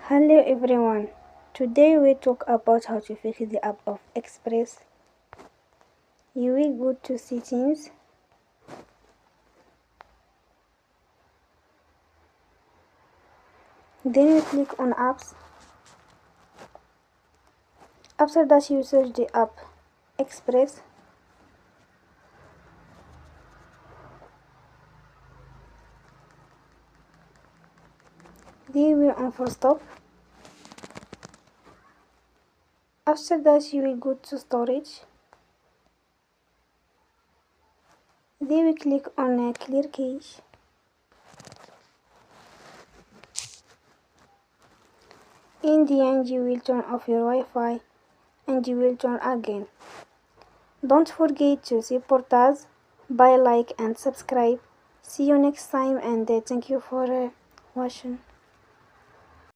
Hello everyone. Today we talk about how to fix the app of Express. You will go to settings, then you click on apps. After that you search the app Express. Then we on full stop. After that you will go to storage. Then we click on clear cache. In the end you will turn off your Wi-Fi and you will turn again. Don't forget to support us by like and subscribe. See you next time and thank you for watching.